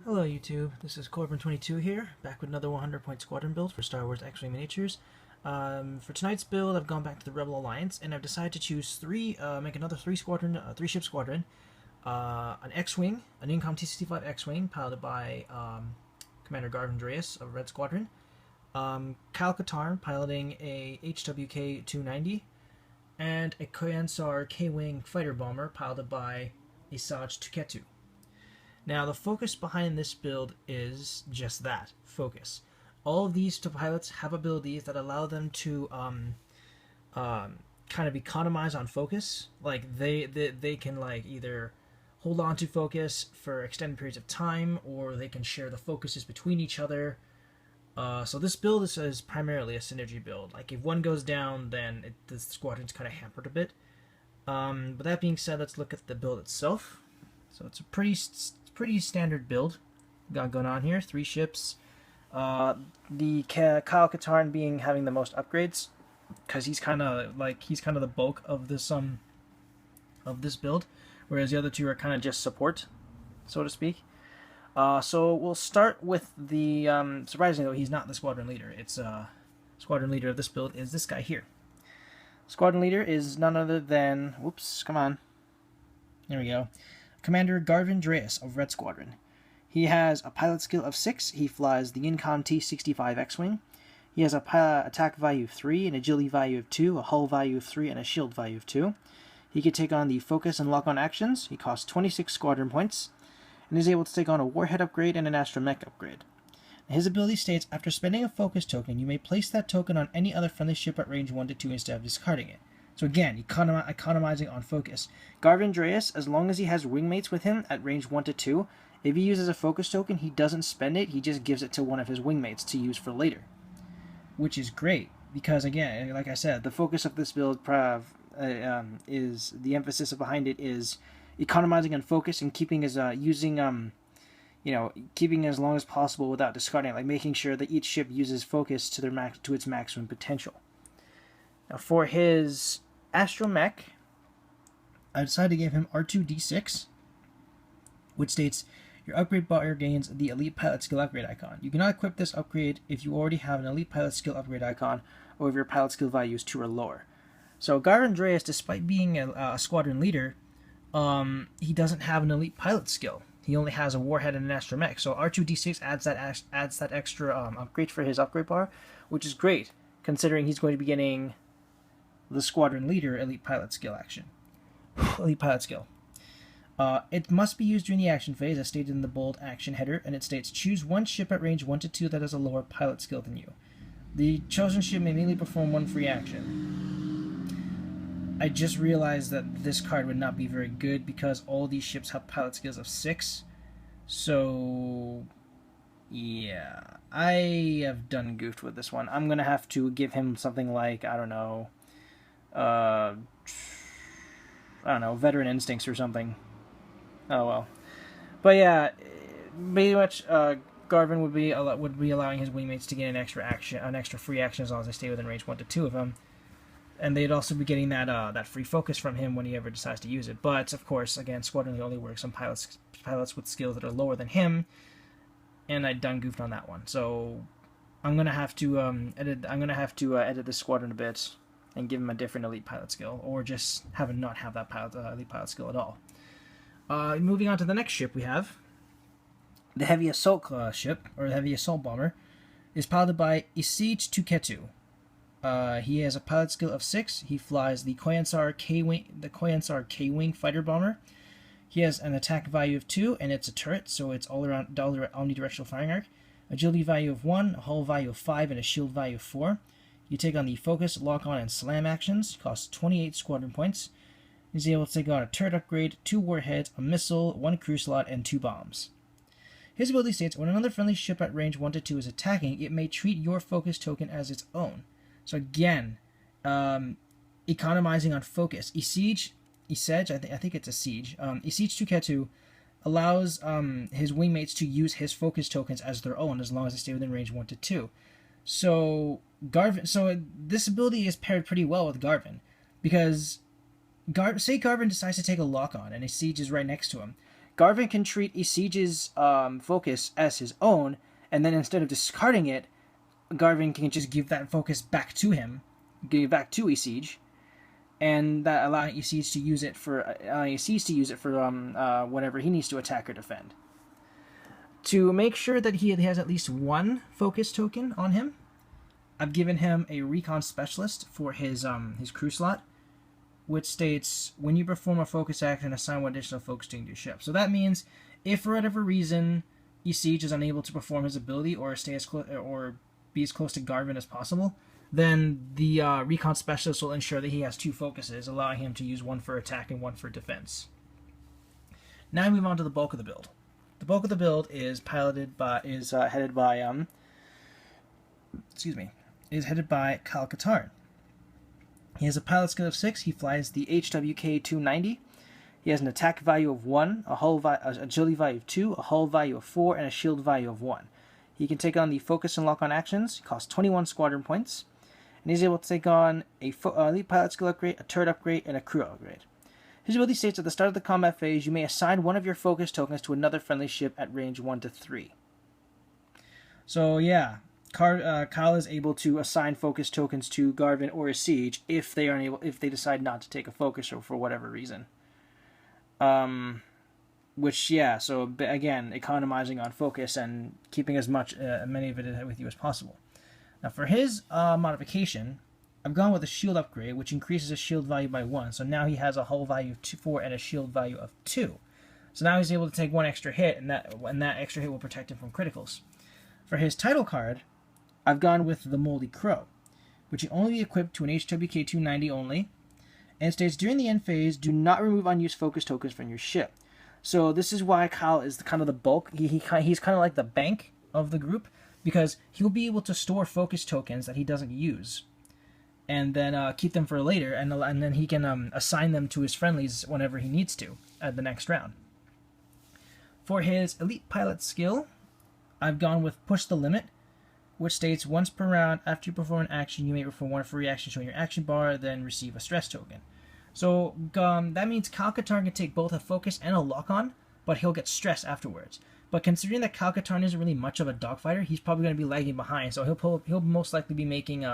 Hello YouTube, this is Corbin22 here, back with another 100-point squadron build for Star Wars X-Wing Miniatures. For tonight's build, I've gone back to the Rebel Alliance, and I've decided to choose make another three-ship squadron, an X-Wing, an Incom T-65 X-Wing, piloted by Commander Garven Dreis of Red Squadron, Katarn, piloting a HWK 290, and a Koyansar K-Wing fighter bomber, piloted by Esege Tuketu. Now, the focus behind this build is just that, focus. All of these pilots have abilities that allow them to kind of economize on focus. Like, they can, like, either hold on to focus for extended periods of time, or they can share the focuses between each other. So this build is primarily a synergy build. Like, if one goes down, then the squadron's kind of hampered a bit. But that being said, let's look at the build itself. So it's a pretty standard build got going on here. 3 ships. The Katarn having the most upgrades, because he's kind of the bulk of this build, whereas the other 2 are kind of just support, so to speak. So we'll start with the surprisingly though, he's not the squadron leader. It's squadron leader of this build is this guy here. Squadron leader is none other than, whoops, come on. There we go. Commander Garven Dreis of Red Squadron. He has a pilot skill of 6. He flies the Incom T-65 X-Wing. He has a attack value of 3, an agility value of 2, a hull value of 3, and a shield value of 2. He can take on the focus and lock-on actions. He costs 26 squadron points, and is able to take on a warhead upgrade and an astromech upgrade. His ability states, after spending a focus token, you may place that token on any other friendly ship at range 1 to 2 instead of discarding it. So again, economizing on focus. Garven Dreis, as long as he has wingmates with him at range 1 to 2, if he uses a focus token, he doesn't spend it, he just gives it to one of his wingmates to use for later. Which is great, because again, like I said, the focus of this build is, the emphasis behind it is economizing on focus and keeping as keeping as long as possible without discarding it, like making sure that each ship uses focus to its maximum potential. Now for his astromech, I decided to give him R2D6, which states, your upgrade bar gains the elite pilot skill upgrade icon. You cannot equip this upgrade if you already have an elite pilot skill upgrade icon, or if your pilot skill value is 2 or lower. So Garven Dreis, despite being a squadron leader, he doesn't have an elite pilot skill. He only has a warhead and an astromech. So R2D6 adds that extra upgrade for his upgrade bar, which is great, considering he's going to be getting the squadron leader elite pilot skill action. Elite pilot skill. It must be used during the action phase, as stated in the bold action header, and it states, choose one ship at range 1 to 2 that has a lower pilot skill than you. The chosen ship may immediately perform one free action. I just realized that this card would not be very good because all these ships have pilot skills of 6. So, yeah, I have done goofed with this one. I'm going to have to give him something like, I don't know, veteran instincts or something. Oh well. But yeah, pretty much Garven would be allowing his wingmates to gain an extra free action as long as they stay within range 1 to 2 of him. And they'd also be getting that free focus from him when he ever decides to use it. But of course, again, squadron only works on pilots with skills that are lower than him, and I done goofed on that one. So I'm gonna have to edit this squadron a bit and give him a different elite pilot skill, or just not have that elite pilot skill at all. Moving on to the next ship we have, the heavy assault ship, or the heavy assault bomber, is piloted by Esege Tuketu. He has a pilot skill of 6. He flies the Koyansar K-Wing fighter bomber. He has an attack value of 2, and it's a turret, so it's all around omnidirectional firing arc. Agility value of 1, a hull value of 5, and a shield value of 4. You take on the focus, lock-on, and slam actions. Costs 28 squadron points. He's able to take on a turret upgrade, 2 warheads, a missile, 1 crew slot, and 2 bombs. His ability states, when another friendly ship at range 1 to 2 is attacking, it may treat your focus token as its own. So again, economizing on focus. Esege, I think it's Esege. Esege Tuketu allows his wingmates to use his focus tokens as their own, as long as they stay within range 1 to 2. So this ability is paired pretty well with Garven, because say Garven decides to take a lock on and Esege is right next to him. Garven can treat Esege's focus as his own, and then instead of discarding it, Garven can just give that focus back to him, give it back to Esege, and that allowing Esege to use it for whatever he needs to attack or defend. To make sure that he has at least one focus token on him, I've given him a Recon Specialist for his crew slot, which states, when you perform a focus action, assign one additional focus token to your ship. So that means, if for whatever reason Esege is unable to perform his ability or be as close to Garven as possible, then the Recon Specialist will ensure that he has two focuses, allowing him to use one for attack and one for defense. Now we move on to the bulk of the build. The bulk of the build is headed by Katarn. He has a pilot skill of 6. He flies the HWK 290. He has an attack value of 1, agility value of 2, a hull value of 4, and a shield value of 1. He can take on the focus and lock-on actions. He costs 21 squadron points. And he's able to take on a elite pilot skill upgrade, a turret upgrade, and a crew upgrade. His ability states, at the start of the combat phase, you may assign one of your focus tokens to another friendly ship at range 1 to 3. So yeah, Kyle is able to assign focus tokens to Garven or Esege if they decide not to take a focus or for whatever reason. So again, economizing on focus and keeping many of it with you as possible. Now for his modification, I've gone with a shield upgrade, which increases his shield value by 1. So now he has a hull value of 4 and a shield value of 2. So now he's able to take one extra hit, and that extra hit will protect him from criticals. For his title card, I've gone with the Moldy Crow, which can only be equipped to an HWK 290 only, and it states, during the end phase, do not remove unused focus tokens from your ship. So this is why Kyle is kind of the bulk. He's kind of like the bank of the group, because he'll be able to store focus tokens that he doesn't use, and then keep them for later, and then he can assign them to his friendlies whenever he needs to at the next round. For his elite pilot skill, I've gone with Push the Limit, which states, once per round after you perform an action, you may perform one free action showing your action bar, then receive a stress token. So that means Katarn can take both a focus and a lock-on, but he'll get stress afterwards. But considering that Katarn isn't really much of a dogfighter, he's probably going to be lagging behind, so he'll most likely be making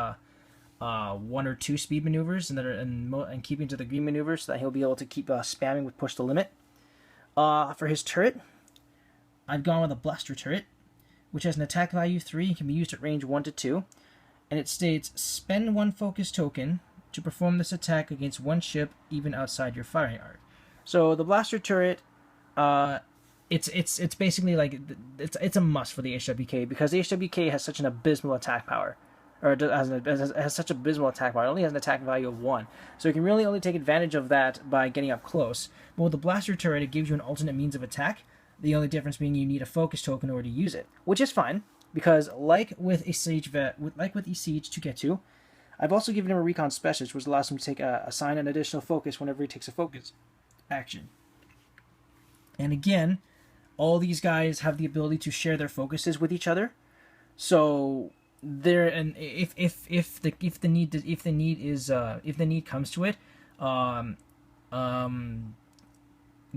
1 or 2 speed maneuvers and keeping to the green maneuvers, so that he'll be able to keep spamming with Push the Limit. For his turret, I've gone with a Blaster Turret, which has an attack value of 3 and can be used at range 1 to 2. And it states, spend 1 focus token to perform this attack against one ship, even outside your firing arc. So the Blaster Turret, it's basically like, it's a must for the HWK, because the HWK has such an abysmal attack power. Or it has such abysmal attack power. It only has an attack value of 1. So you can really only take advantage of that by getting up close. But with the Blaster Turret, it gives you an alternate means of attack. The only difference being you need a focus token in order to use it. Which is fine, because like with Esege Tuketu, I've also given him a Recon Specialist, which allows him to assign an additional focus whenever he takes a focus action. And again, all these guys have the ability to share their focuses with each other. So if the need comes to it,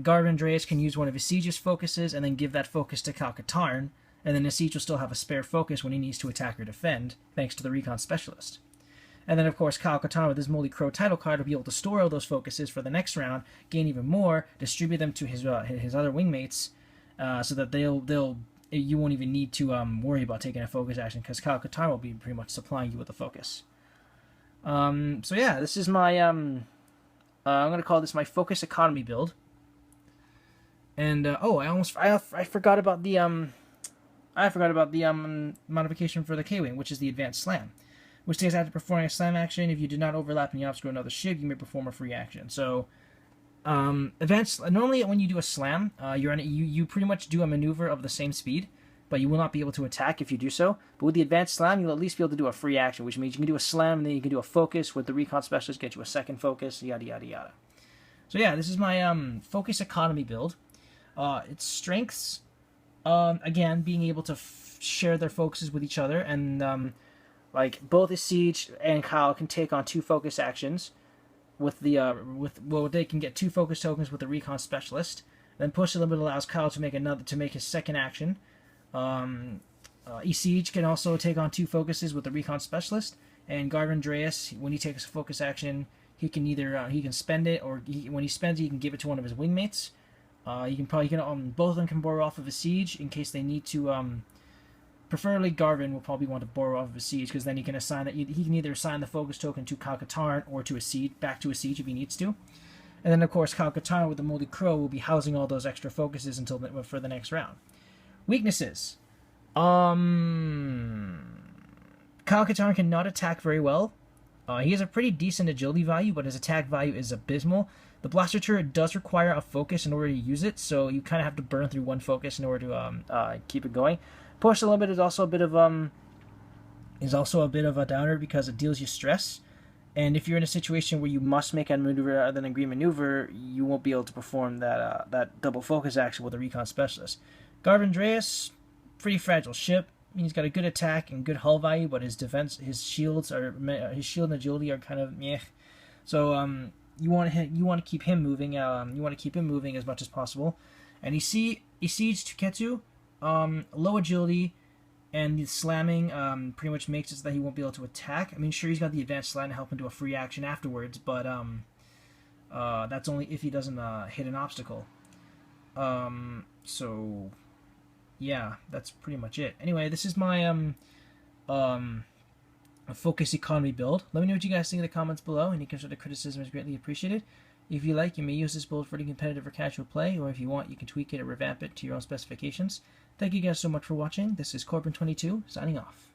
Garven Dreis can use one of Esege's focuses and then give that focus to Katarn, and then Esege will still have a spare focus when he needs to attack or defend, thanks to the Recon Specialist. And then, of course, Katarn, with his Moldy Crow title card, will be able to store all those focuses for the next round, gain even more, distribute them to his other wingmates, so that you won't even need to worry about taking a focus action, because Katarn will be pretty much supplying you with a focus. So yeah, this is my I'm going to call this my focus economy build. And I forgot about the modification for the K-Wing, which is the Advanced Slam, which states after performing a slam action, if you do not overlap any obstacle to another ship, you may perform a free action. So, normally when you do a slam, you pretty much do a maneuver of the same speed, but you will not be able to attack if you do so. But with the Advanced Slam, you'll at least be able to do a free action, which means you can do a slam, and then you can do a focus with the Recon Specialist, get you a second focus, yada yada yada. So yeah, this is my focus economy build. Its strengths, again, being able to share their focuses with each other, and like both Esege and Kyle can take on 2 focus actions they can get 2 focus tokens with the Recon Specialist, Then push a little bit allows Kyle to make his second action. Esege can also take on 2 focuses with the Recon Specialist, and Garven Dreis, when he takes a focus action, he can either he can spend it, or when he spends it, he can give it to one of his wingmates. Both of them can borrow off of Esege in case they need to. Preferably, Garven will probably want to borrow off of Esege, because then he can either assign the focus token to Katarn or to Esege, back to Esege if he needs to. And then, of course, Katarn with the Moldy Crow will be housing all those extra focuses for the next round. Weaknesses. Katarn cannot attack very well. He has a pretty decent agility value, but his attack value is abysmal. The blaster turret does require a focus in order to use it, so you kind of have to burn through 1 focus in order to keep it going. Push a little bit is also a bit of a downer because it deals you stress, and if you're in a situation where you must make a maneuver other than a green maneuver, you won't be able to perform that double focus action with a Recon Specialist. Garven Dreis, pretty fragile ship. He's got a good attack and good hull value, but his shield and agility are kind of meh. So you want to keep him moving. You want to keep him moving as much as possible. And Esege Tuketu, low agility, and the slamming pretty much makes it so that he won't be able to attack. I mean, sure, he's got the advanced slam to help him do a free action afterwards, but that's only if he doesn't hit an obstacle. So yeah, that's pretty much it. Anyway, this is my focus economy build. Let me know what you guys think in the comments below. Any constructive criticism is greatly appreciated. If you like, you may use this build for any competitive or casual play, or if you want, you can tweak it or revamp it to your own specifications. Thank you guys so much for watching. This is Corbin22, signing off.